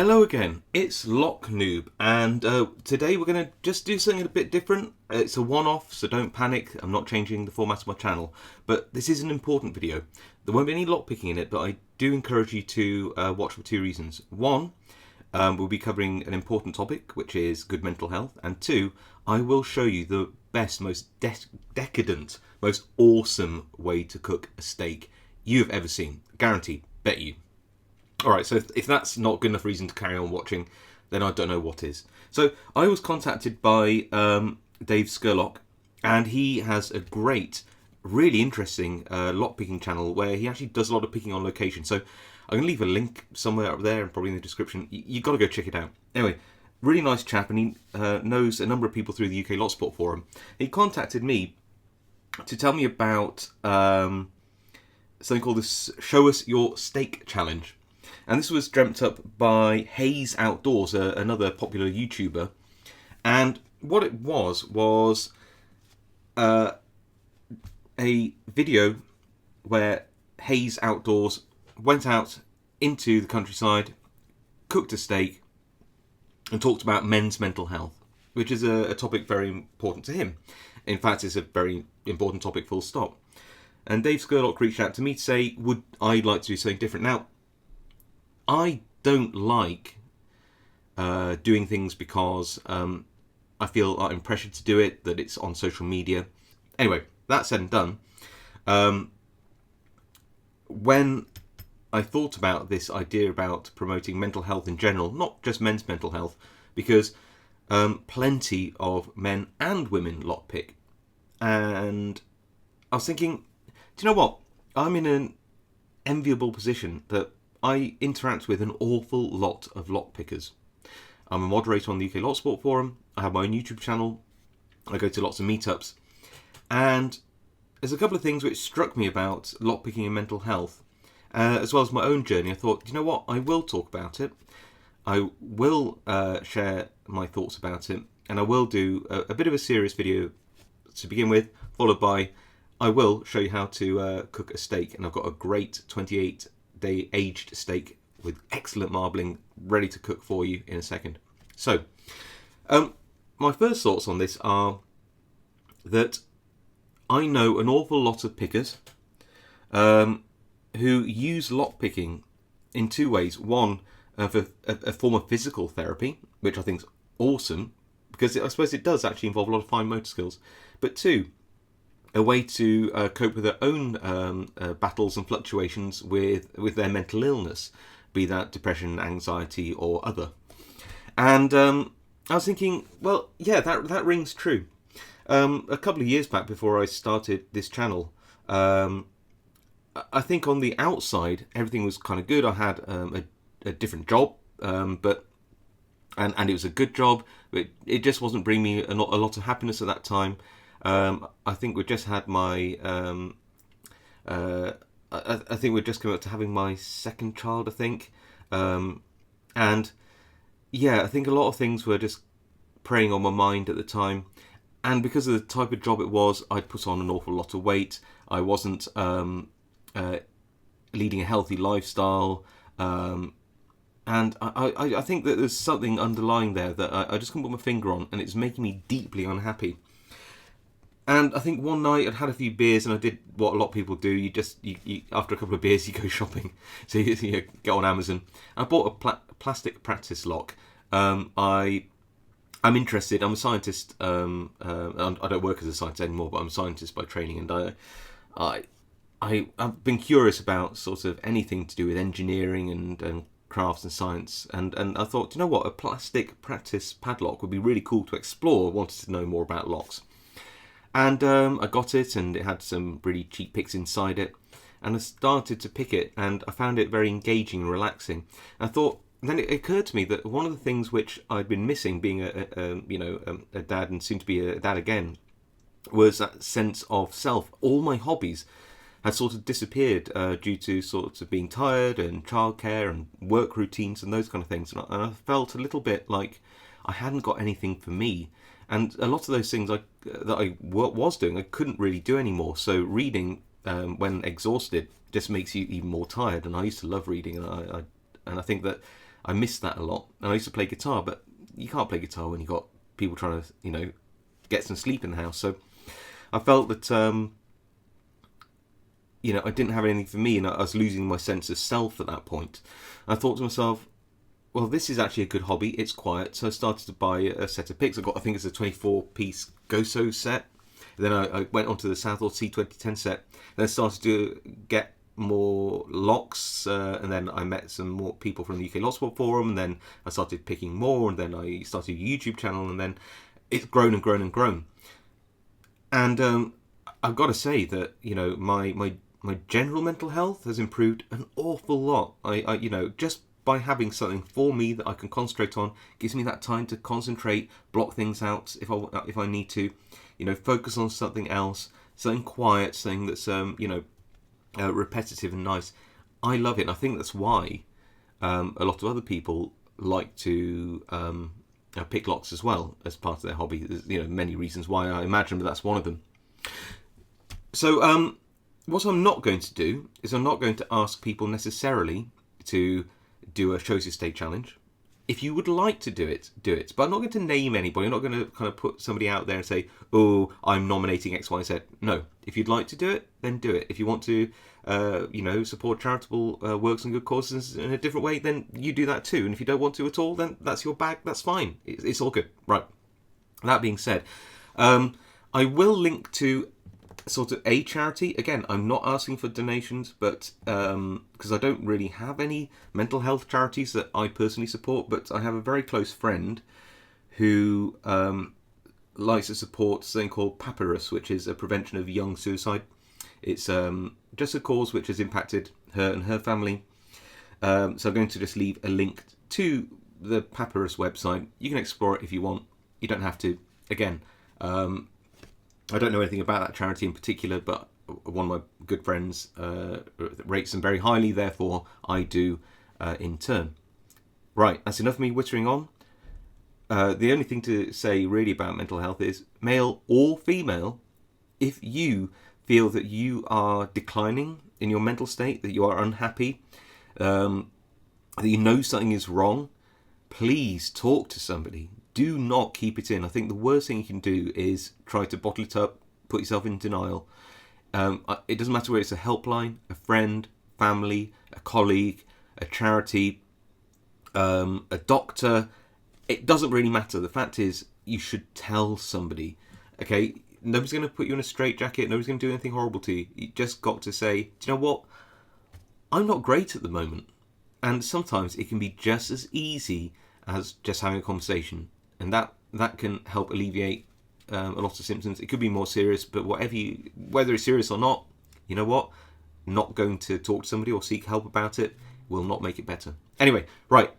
Hello again, it's Lock Noob, and today we're going to just do something a bit different. It's a one-off, so don't panic. I'm not changing the format of my channel, but this is an important video. There won't be any lockpicking in it, but I do encourage you to watch for two reasons. One, we'll be covering an important topic, which is good mental health, and two, I will show you the best, most decadent, most awesome way to cook a steak you've ever seen. Guaranteed, bet you. Alright, so if that's not good enough reason to carry on watching, then I don't know what is. So I was contacted by Dave Scurlock, and he has a great, really interesting lockpicking channel where he actually does a lot of picking on location. So I'm going to leave a link somewhere up there and probably in the description. You've got to go check it out. Anyway, really nice chap, and he knows a number of people through the UK Lot Sport Forum. He contacted me to tell me about something called the Show Us Your Steak Challenge. And this was dreamt up by Hayes Outdoors, another popular YouTuber. And what it was a video where Hayes Outdoors went out into the countryside, cooked a steak, and talked about men's mental health, which is a topic very important to him. In fact, it's a very important topic, full stop. And Dave Scurlock reached out to me to say, would I like to do something different? Now, I don't like doing things because I feel I'm pressured to do it, that it's on social media. Anyway, that said and done, when I thought about this idea about promoting mental health in general, not just men's mental health, because plenty of men and women lockpick, and I was thinking, do you know what? I'm in an enviable position that I interact with an awful lot of lockpickers. I'm a moderator on the UK Lot Sport Forum. I have my own YouTube channel. I go to lots of meetups. And there's a couple of things which struck me about lockpicking and mental health, as well as my own journey. I thought, you know what? I will talk about it. I will share my thoughts about it. And I will do a bit of a serious video to begin with, followed by I will show you how to cook a steak. And I've got a great 28-day aged steak with excellent marbling ready to cook for you in a second. So, my first thoughts on this are that I know an awful lot of pickers who use lockpicking in two ways. One, for a form of physical therapy, which I think is awesome, because I suppose it does actually involve a lot of fine motor skills. But two, a way to cope with their own battles and fluctuations with their mental illness, be that depression, anxiety, or other. And I was thinking, well, yeah, that rings true. A couple of years back, before I started this channel, I think on the outside everything was kind of good. I had a different job, but it was a good job, but it just wasn't bringing me a lot of happiness at that time. I think we just had my I think we're just coming up to having my second child, I think. And yeah, I think a lot of things were just preying on my mind at the time. And because of the type of job it was, I'd put on an awful lot of weight. I wasn't leading a healthy lifestyle. And I think that there's something underlying there that I just couldn't put my finger on, and it's making me deeply unhappy. And I think one night I'd had a few beers, and I did what a lot of people do. You after a couple of beers, you go shopping. So you get on Amazon. I bought a plastic practice lock. I'm interested. I'm a scientist. I don't work as a scientist anymore, but I'm a scientist by training. And I've been curious about sort of anything to do with engineering and crafts and science. And I thought, you know what? A plastic practice padlock would be really cool to explore. I wanted to know more about locks. And I got it, and it had some really cheap picks inside it. And I started to pick it, and I found it very engaging and relaxing. And I thought, then it occurred to me that one of the things which I'd been missing, being a dad and soon to be a dad again, was that sense of self. All my hobbies had sort of disappeared due to sorts of being tired and childcare and work routines and those kind of things. And I felt a little bit like I hadn't got anything for me. And a lot of those things that I was doing, I couldn't really do anymore. So reading, when exhausted, just makes you even more tired. And I used to love reading, and I think that I missed that a lot. And I used to play guitar, but you can't play guitar when you've got people trying to, get some sleep in the house. So I felt that, I didn't have anything for me, and I was losing my sense of self at that point. I thought to myself, well, this is actually a good hobby. It's quiet. So I started to buy a set of picks. I think it's a 24-piece Goso set. Then I went on to the Southall C2010 set. Then I started to get more locks, and then I met some more people from the UK Lot Sport Forum, and then I started picking more, and then I started a YouTube channel, and then it's grown and grown and grown. And I've got to say that, my general mental health has improved an awful lot. I just by having something for me that I can concentrate on, gives me that time to concentrate, block things out if I need to, focus on something else, something quiet, something that's repetitive and nice. I love it, and I think that's why a lot of other people like to pick locks as well as part of their hobby. There's many reasons why, I imagine, but that's one of them. So what I'm not going to do is I'm not going to ask people necessarily to do a Shows Your Stake challenge. If you would like to do it, do it. But I'm not going to name anybody. I'm not going to kind of put somebody out there and say, oh, I'm nominating X, Y, Z. No. If you'd like to do it, then do it. If you want to, support charitable works and good causes in a different way, then you do that too. And if you don't want to at all, then that's your bag. That's fine. It's all good. Right. That being said, I will link to sort of a charity. Again, I'm not asking for donations, but because I don't really have any mental health charities that I personally support, but I have a very close friend who likes to support something called Papyrus, which is a prevention of young suicide. It's just a cause which has impacted her and her family. So I'm going to just leave a link to the Papyrus website. You can explore it if you want. You don't have to. Again, I don't know anything about that charity in particular, but one of my good friends rates them very highly, therefore I do in turn. Right, that's enough of me whittering on. The only thing to say really about mental health is, male or female, if you feel that you are declining in your mental state, that you are unhappy, that you know something is wrong, please talk to somebody. Do not keep it in. I think the worst thing you can do is try to bottle it up, put yourself in denial. It doesn't matter whether it's a helpline, a friend, family, a colleague, a charity, a doctor. It doesn't really matter. The fact is, you should tell somebody. Okay, nobody's going to put you in a straitjacket. Nobody's going to do anything horrible to you. You just got to say, do you know what? I'm not great at the moment. And sometimes it can be just as easy as just having a conversation. And that can help alleviate a lot of symptoms. It could be more serious, but whether it's serious or not, you know what? Not going to talk to somebody or seek help about it will not make it better. Anyway, right.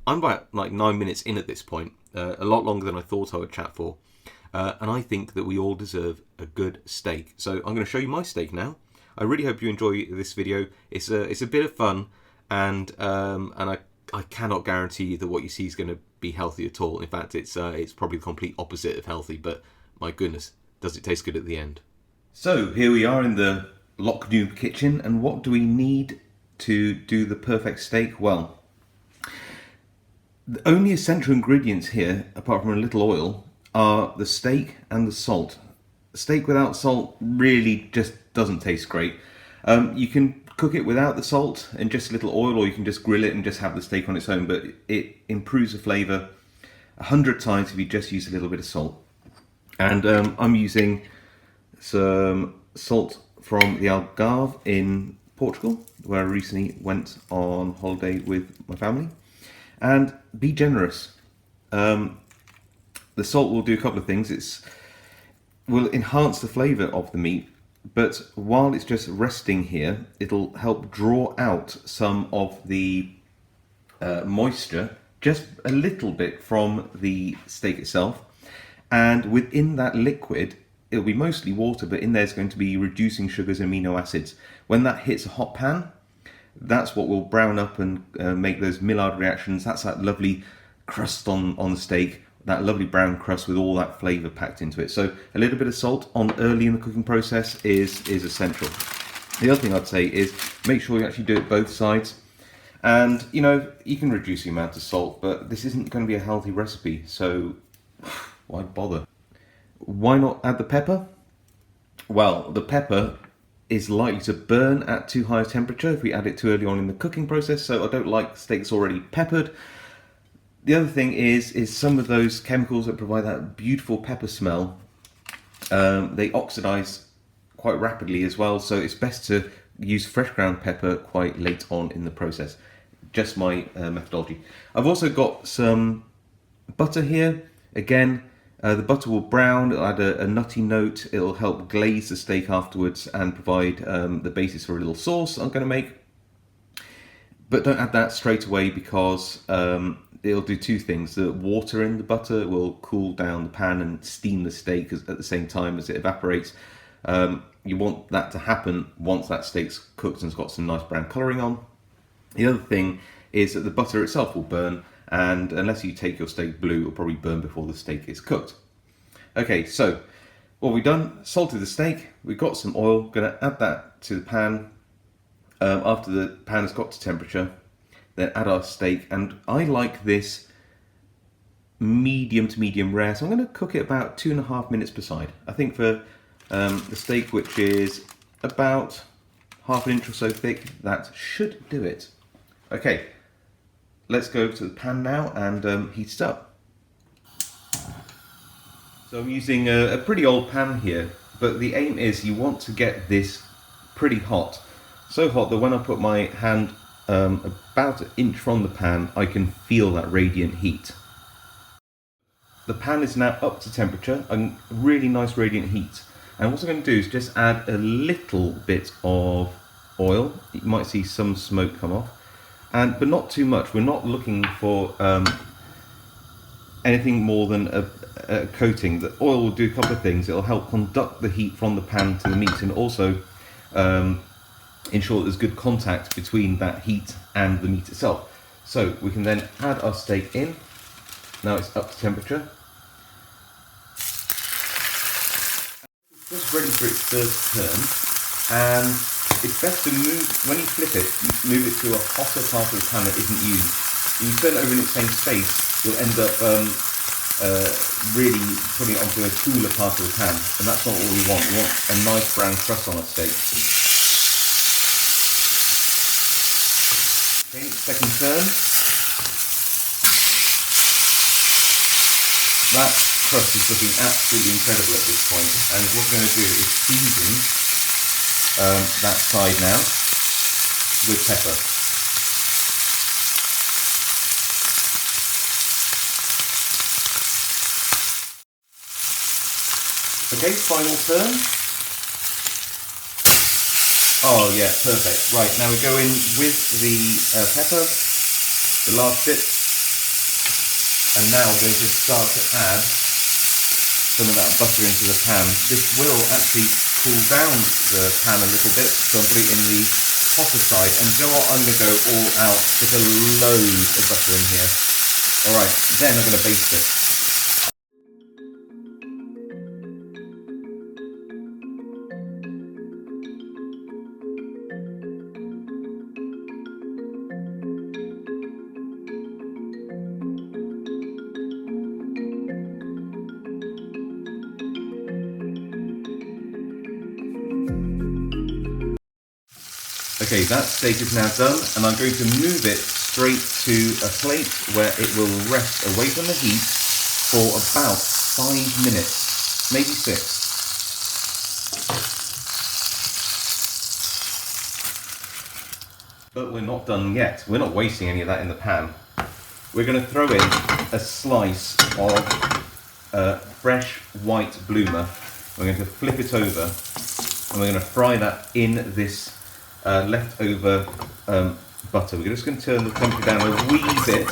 I'm about 9 minutes in at this point, a lot longer than I thought I would chat for. And I think that we all deserve a good steak. So I'm going to show you my steak now. I really hope you enjoy this video. It's a bit of fun, and I cannot guarantee you that what you see is going to be healthy at all. In fact, it's probably the complete opposite of healthy, but my goodness, does it taste good at the end. So here we are in the Lockdoom kitchen, and what do we need to do the perfect steak? Well, the only essential ingredients here, apart from a little oil, are the steak and the salt. Steak without salt really just doesn't taste great. You can cook it without the salt and just a little oil, or you can just grill it and just have the steak on its own, but it improves the flavour 100 times if you just use a little bit of salt. And I'm using some salt from the Algarve in Portugal, where I recently went on holiday with my family. And be generous. The salt will do a couple of things. It will enhance the flavour of the meat, but while it's just resting here, it'll help draw out some of the moisture, just a little bit, from the steak itself. And within that liquid, it'll be mostly water, but in there's going to be reducing sugars and amino acids. When that hits a hot pan, that's what will brown up and make those Maillard reactions. That's that lovely crust on the steak, that lovely brown crust with all that flavour packed into it. So a little bit of salt on early in the cooking process is essential. The other thing I'd say is make sure you actually do it both sides. And, you know, you can reduce the amount of salt, but this isn't going to be a healthy recipe, so why bother? Why not add the pepper? Well, the pepper is likely to burn at too high a temperature if we add it too early on in the cooking process, so I don't like steaks already peppered. The other thing is some of those chemicals that provide that beautiful pepper smell, they oxidize quite rapidly as well, so it's best to use fresh ground pepper quite late on in the process. Just my methodology. I've also got some butter here. Again, the butter will brown, it'll add a nutty note, it'll help glaze the steak afterwards and provide the basis for a little sauce I'm going to make. But don't add that straight away because it'll do two things. The water in the butter will cool down the pan and steam the steak at the same time as it evaporates. You want that to happen once that steak's cooked and it's got some nice brown colouring on. The other thing is that the butter itself will burn, and unless you take your steak blue, it'll probably burn before the steak is cooked. Okay, so what we've done, salted the steak, we've got some oil, going to add that to the pan. After the pan has got to temperature, then add our steak, and I like this medium to medium rare, so I'm going to cook it about 2.5 minutes per side. I think for the steak, which is about 1/2 inch or so thick, that should do it. Okay, let's go to the pan now and heat it up. So I'm using a pretty old pan here, but the aim is you want to get this pretty hot. So hot that when I put my hand about 1 inch from the pan, I can feel that radiant heat. The pan is now up to temperature, a really nice radiant heat. And what I'm going to do is just add a little bit of oil. You might see some smoke come off, but not too much. We're not looking for anything more than a coating. The oil will do a couple of things. It'll help conduct the heat from the pan to the meat, and also ensure that there's good contact between that heat and the meat itself. So we can then add our steak in. Now it's up to temperature. Just ready for its first turn, and it's best to move, when you flip it, move it to a hotter part of the pan that isn't used. When you turn it over in its same space, you'll end up really putting it onto a cooler part of the pan, and that's not what we want. We want a nice brown crust on our steak. Okay, second turn. That crust is looking absolutely incredible at this point, and what we're going to do is season that side now with pepper. Okay, final turn. Oh yeah, perfect. Right, now we go in with the pepper, the last bit. And now we're going to start to add some of that butter into the pan. This will actually cool down the pan a little bit, so I'm putting it in the hotter side. And you know what? I'm going to go all out, put a load of butter in here. Alright, then I'm going to baste it. Okay, that steak is now done, and I'm going to move it straight to a plate where it will rest away from the heat for about 5 minutes, maybe 6. But we're not done yet. We're not wasting any of that in the pan. We're going to throw in a slice of fresh white bloomer. We're going to flip it over, and we're going to fry that in this leftover butter. We're just going to turn the temperature down a wee bit,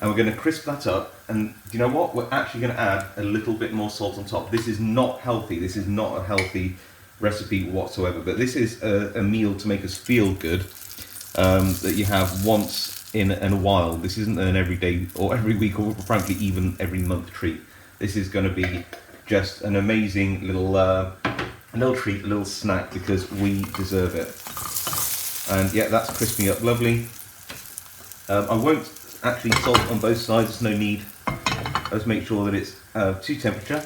and we're going to crisp that up. And do you know what? We're actually going to add a little bit more salt on top. This is not healthy. This is not a healthy recipe whatsoever. But this is a meal to make us feel good, that you have once in a while. This isn't an everyday or every week or frankly even every month treat. This is going to be just an amazing little treat, a little snack, because we deserve it. And yeah, that's crisping up lovely. I won't actually salt on both sides, there's no need. I'll just make sure that it's to temperature,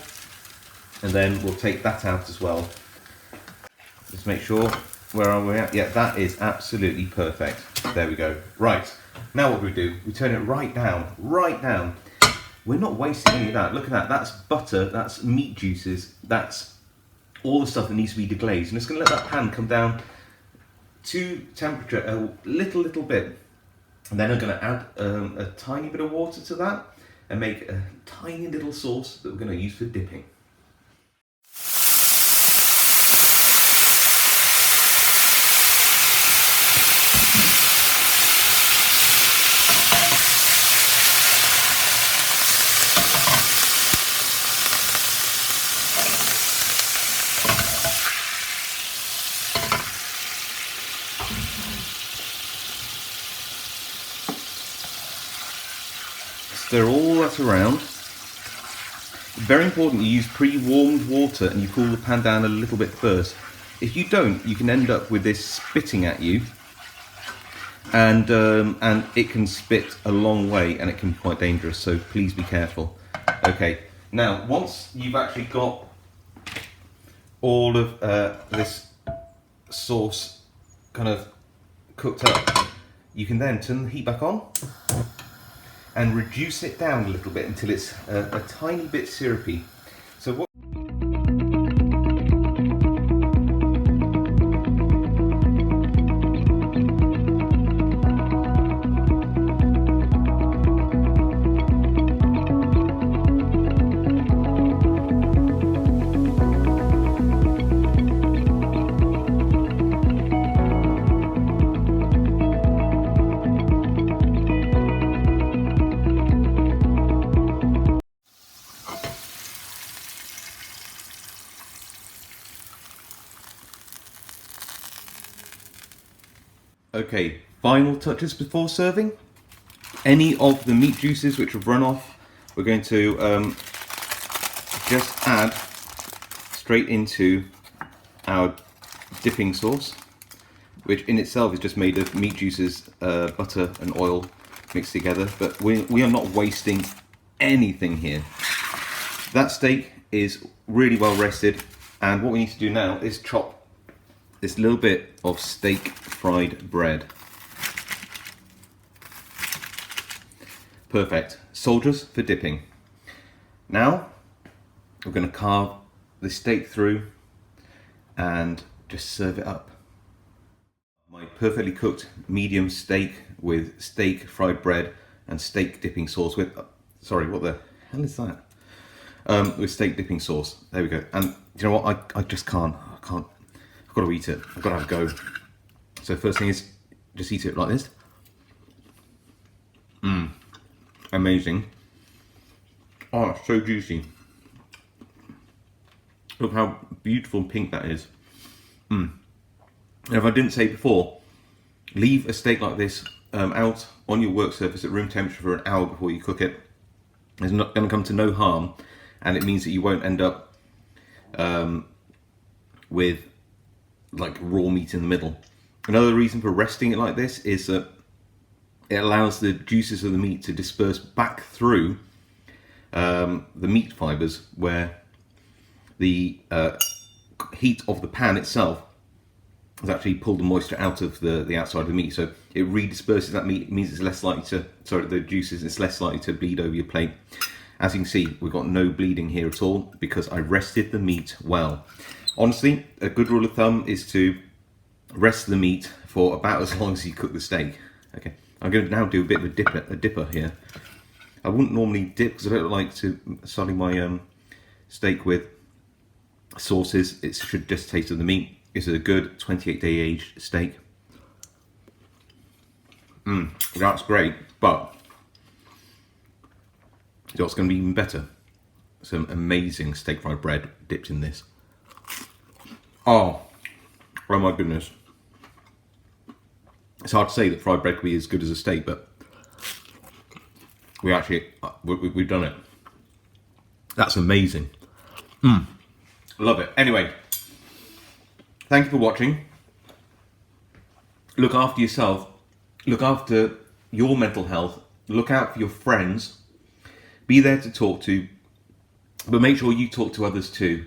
and then we'll take that out as well. Just make sure, where are we at? Yeah, that is absolutely perfect. There we go. Right, now what we do, we turn it right down, right down. We're not wasting any of that. Look at that, that's butter, that's meat juices, that's all the stuff that needs to be deglazed. And it's going to let that pan come down to temperature a little bit. And then I'm going to add a tiny bit of water to that and make a tiny little sauce that we're going to use for dipping. Stir all that around. Very important you use pre-warmed water and you cool the pan down a little bit first. If you don't, you can end up with this spitting at you, and it can spit a long way and it can be quite dangerous, so please be careful. Okay, now once you've actually got all of this sauce kind of cooked up, you can then turn the heat back on and reduce it down a little bit until it's a tiny bit syrupy. So what Okay, final touches before serving. Any of the meat juices which have run off, we're going to just add straight into our dipping sauce, which in itself is just made of meat juices, butter and oil mixed together, but we are not wasting anything here. That steak is really well rested, and what we need to do now is chop this little bit of steak fried bread. Perfect. Soldiers for dipping. Now we're going to carve the steak through and just serve it up. My perfectly cooked medium steak with steak fried bread and steak dipping sauce with, sorry, what the hell is that? With steak dipping sauce. There we go. And you know what? I just can't. I've got to eat it. I've got to have a go. So first thing is just eat it like this. Amazing. Oh, it's so juicy. Look how beautiful and pink that is. And if I didn't say before, leave a steak like this out on your work surface at room temperature for an hour before you cook it. It's not going to come to no harm, and it means that you won't end up with like raw meat in the middle. Another reason for resting it like this is that it allows the juices of the meat to disperse back through the meat fibres, where the heat of the pan itself has actually pulled the moisture out of the outside of the meat, so it redisperses that meat. It means it's less likely to, sorry, the juices, it's less likely to bleed over your plate. As you can see, we've got no bleeding here at all because I rested the meat well. Honestly, a good rule of thumb is to rest the meat for about as long as you cook the steak. Okay, I'm going to now do a bit of a dipper here. I wouldn't normally dip because I don't like to sully my steak with sauces. It should just taste of the meat. This is a good 28-day aged steak. That's great, but you know what's going to be even better? Some amazing steak fried bread dipped in this. Oh my goodness. It's hard to say that fried bread can be as good as a steak, but we've done it. That's amazing. Love it. Anyway, thank you for watching. look after yourself, look after your mental health, look out for your friends, be there to talk to, but make sure you talk to others too.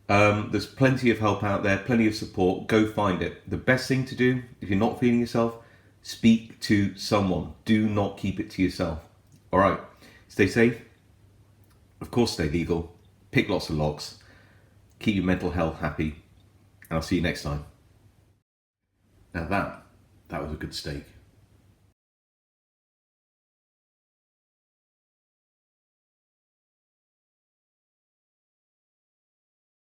There's plenty of help out there, plenty of support. Go find it. The best thing to do, if you're not feeling yourself, speak to someone. Do not keep it to yourself. All right. Stay safe. Of course, stay legal. Pick lots of locks. Keep your mental health happy. And I'll see you next time. Now that was a good steak.